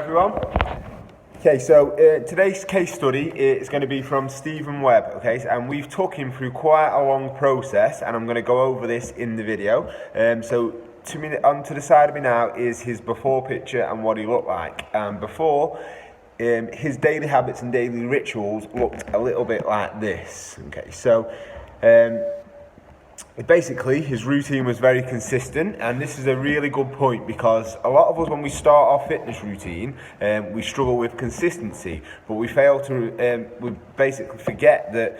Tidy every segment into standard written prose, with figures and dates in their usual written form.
everyone. Okay, so today's case study is going to be from Stephen Webb, okay, and we've took him through quite a long process, and I'm going to go over this in the video. So to the side of me now is his before picture and what he looked like. Before, his daily habits and daily rituals looked a little bit like this, okay, so basically his routine was very consistent, and this is a really good point because a lot of us, when we start our fitness routine, we struggle with consistency, but we fail to we basically forget that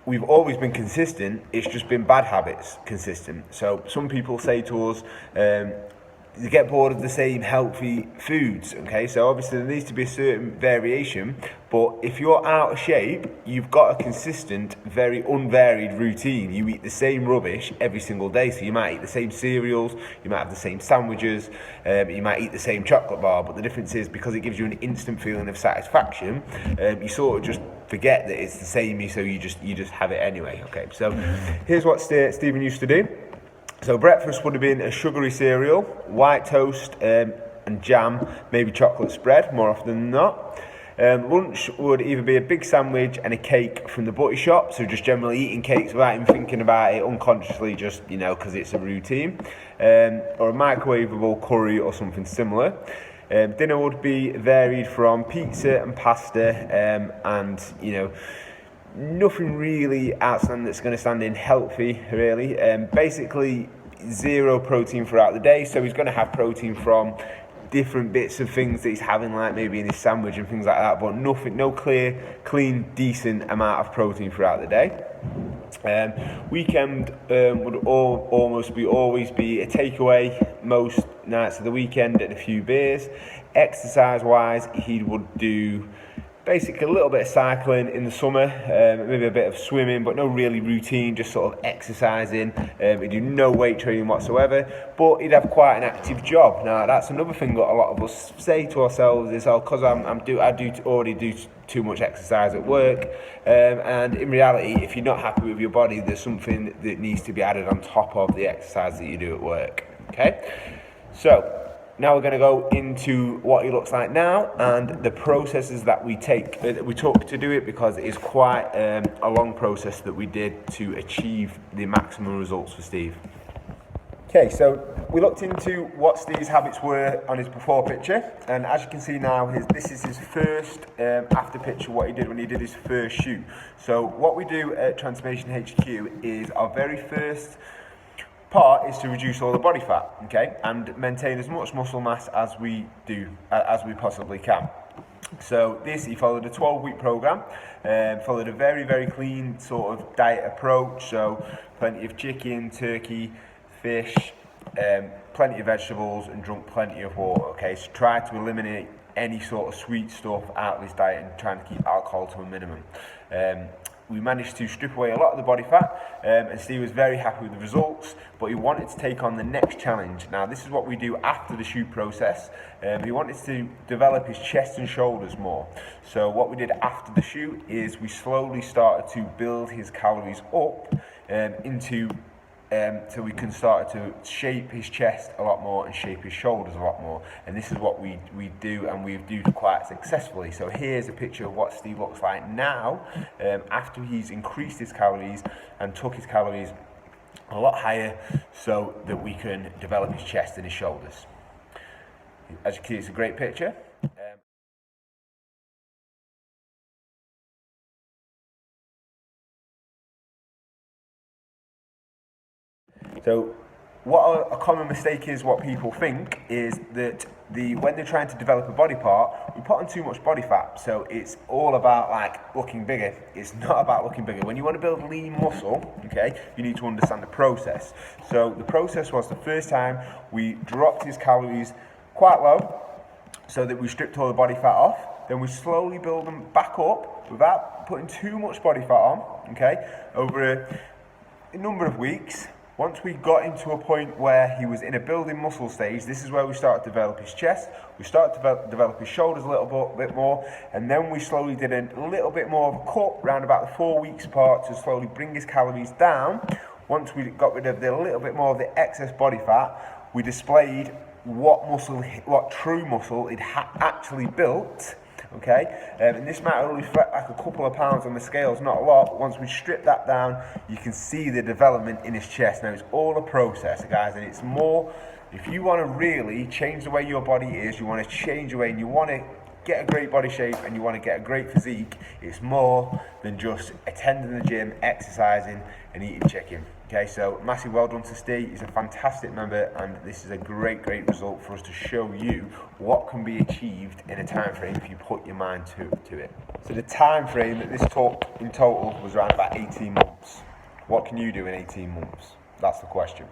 we've always been consistent. It's just been bad habits consistent. So some people say to us, you get bored of the same healthy foods, okay? So obviously there needs to be a certain variation, but if you're out of shape, you've got a consistent, very unvaried routine. You eat the same rubbish every single day, so you might eat the same cereals, you might have the same sandwiches, you might eat the same chocolate bar, but the difference is because it gives you an instant feeling of satisfaction, you sort of just forget that it's the same, so you just have it anyway, okay? So here's what Stephen used to do. So breakfast would have been a sugary cereal, white toast and jam, maybe chocolate spread, more often than not. Lunch would either be a big sandwich and a cake from the butty shop, so just generally eating cakes without even thinking about it, unconsciously, just, you know, because it's a routine. Or a microwavable curry or something similar. Dinner would be varied from pizza and pasta and, you know, nothing really outstanding that's going to stand in healthy, really. Basically, zero protein throughout the day, so he's going to have protein from different bits of things that he's having, like maybe in his sandwich and things like that, but no clear, clean, decent amount of protein throughout the day. Weekend would always be a takeaway most nights of the weekend and a few beers. Exercise-wise, he would do basically a little bit of cycling in the summer, maybe a bit of swimming, but no really routine, just sort of exercising. He'd do no weight training whatsoever, but he'd have quite an active job. Now, that's another thing that a lot of us say to ourselves is, oh, because I already do too much exercise at work, and in reality, if you're not happy with your body, there's something that needs to be added on top of the exercise that you do at work, okay? So now we're going to go into what he looks like now and the processes that we took to do it, because it is quite a long process that we did to achieve the maximum results for Steve. Okay, so we looked into what Steve's habits were on his before picture, and as you can see now, this is his first after picture, what he did when he did his first shoot. So what we do at Transformation HQ is our very first part is to reduce all the body fat, okay, and maintain as much muscle mass as we possibly can. So he followed a 12-week program, followed a very, very clean sort of diet approach, so plenty of chicken, turkey, fish, plenty of vegetables, and drunk plenty of water, okay, so try to eliminate any sort of sweet stuff out of his diet and trying to keep alcohol to a minimum. We managed to strip away a lot of the body fat, and Steve was very happy with the results, but he wanted to take on the next challenge. Now, this is what we do after the shoot process. He wanted to develop his chest and shoulders more. So what we did after the shoot is we slowly started to build his calories up so we can start to shape his chest a lot more and shape his shoulders a lot more. And this is what we do, and we do quite successfully. So here's a picture of what Steve looks like now, after he's increased his calories and took his calories a lot higher so that we can develop his chest and his shoulders. As you can see, it's a great picture. So what a common mistake is, what people think is that when they're trying to develop a body part, we put on too much body fat. So it's all about like looking bigger. It's not about looking bigger. When you want to build lean muscle, okay, you need to understand the process. So the process was, the first time we dropped his calories quite low so that we stripped all the body fat off. Then we slowly build them back up without putting too much body fat on, okay, over a number of weeks. Once we got into a point where he was in a building muscle stage, this is where we started to develop his chest, we started to develop his shoulders a little bit more, and then we slowly did a little bit more of a cut around about the 4 weeks part to slowly bring his calories down. Once we got rid of a little bit more of the excess body fat, we displayed what true muscle it actually built. Okay, and this might only reflect like a couple of pounds on the scales, not a lot, but once we strip that down, you can see the development in his chest. Now, it's all a process, guys, and it's more, if you want to really change the way your body is, you want to change the way, and you want to get a great body shape, and you want to get a great physique, it's more than just attending the gym, exercising, and eating chicken. Okay, so massive well done to Steve. He's a fantastic member, and this is a great result for us to show you what can be achieved in a time frame if you put your mind to it. So the time frame that this took in total was around about 18 months. What can you do in 18 months? That's the question.